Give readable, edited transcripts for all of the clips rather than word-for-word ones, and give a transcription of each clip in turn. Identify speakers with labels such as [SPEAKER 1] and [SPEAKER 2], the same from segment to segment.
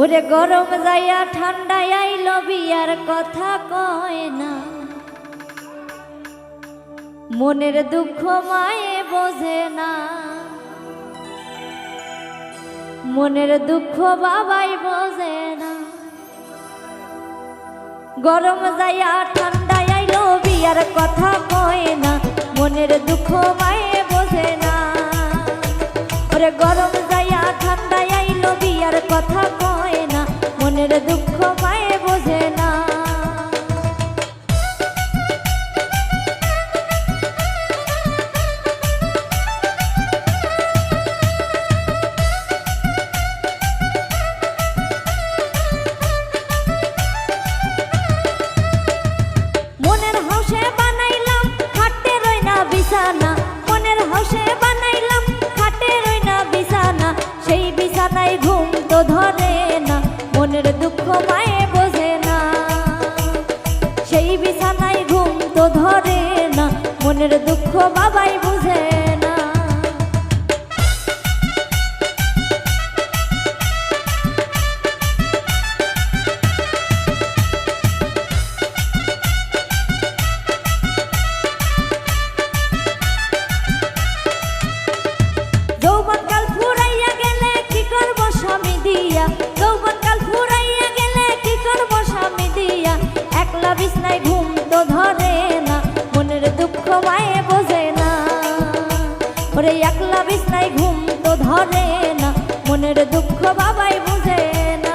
[SPEAKER 1] ওরে গরম যাইয়া ঠান্ডায় আইলো বিয়ার কথা কয় না, মনের দুঃখ মায়ে বোঝে না, মনের দুঃখ বাবাই বোঝে না। গরম যাইয়া ঠান্ডায় আইলো বিয়ার কথা কয় না, মনের দুঃখ মায়ে বোঝে না। ওরে গরম যাইয়া ঠান্ডায় আইলো বিয়ার কথা কয় না, মনের দুঃখ মায়ে বোঝে না। মনের হাউসে বানাইলাম খাটে রই না বিছানা, মনের হাউসে বানাইলাম খাটে রই না বিছানা, সেই বিছানায় ঘুম তো ধরে না, মনের দুঃখ মায়ে বোঝে না। সেই বিছানায় ঘুম তো ধরে না, মনের দুঃখ বাবাই বুঝে না। যৌবনকাল ফুরাইয়া গেলে কি করব স্বামী দিয়া, যৌবনকাল ফুরাইয়া গেলে কি করব স্বামী দিয়া, একলা বিছনায় ঘুম তো ধরে না, মনের দুঃখ মায়ে বোঝে না। ওরে একলা বিছনায় ঘুম তো ধরে না, মনের দুঃখ বাবাই বুঝে না।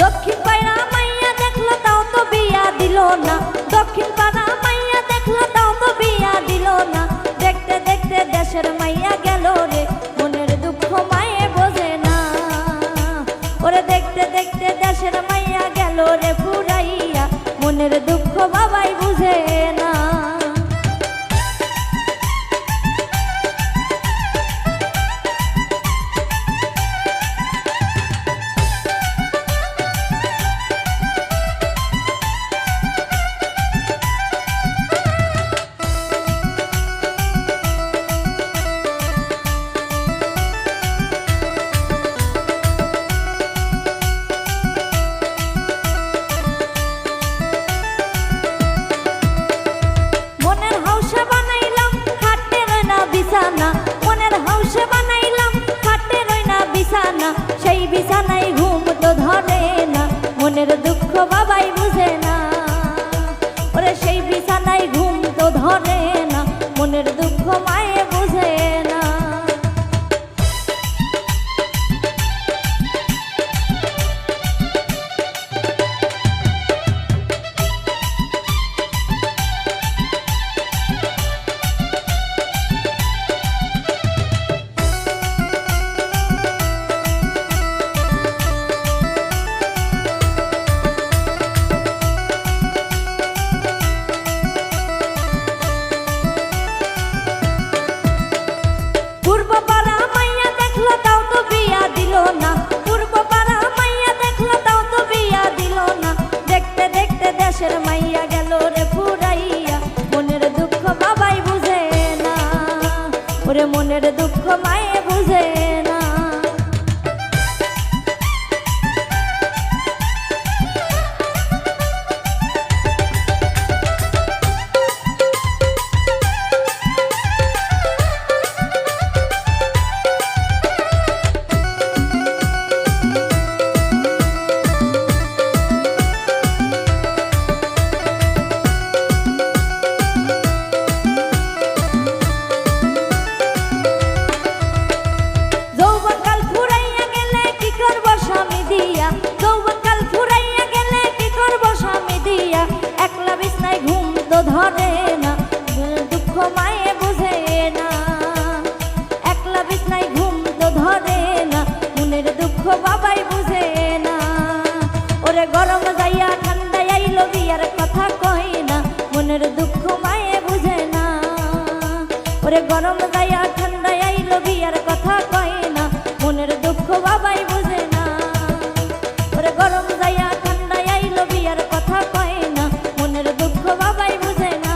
[SPEAKER 1] দক্ষিণ পাড়া মাইয়া দেখলো তাও তো বিয়া দিল না, দক্ষিণ পাড়া মাইয়া দেখলো তাও তো বিয়া দিল না, দেখতে দেখতে দেশের মাইয়া গেল রে, মনের দুঃখ মায়ে বোঝে না। ওরে দেখতে দেখতে দেশের মাইয়া গেল রে ফুরাইয়া, মনের দুঃখ বাবাই বুঝে না। ওরে গরম যাইয়া ঠান্ডা আইলো বিয়ার কথা কয় না, মনের দুঃখ বাবাই বুঝে না। ওরে গরম যাইয়া ঠান্ডা আইলো বিয়ার কথা কয় না, মনের দুঃখ বাবাই বুঝে না,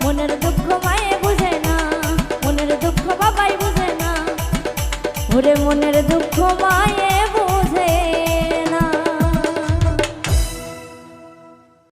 [SPEAKER 1] মনের দুঃখ মায়ে বুঝে না, মনের দুঃখ বাবাই বুঝে না। ওরে মনের দুঃখ মায়ে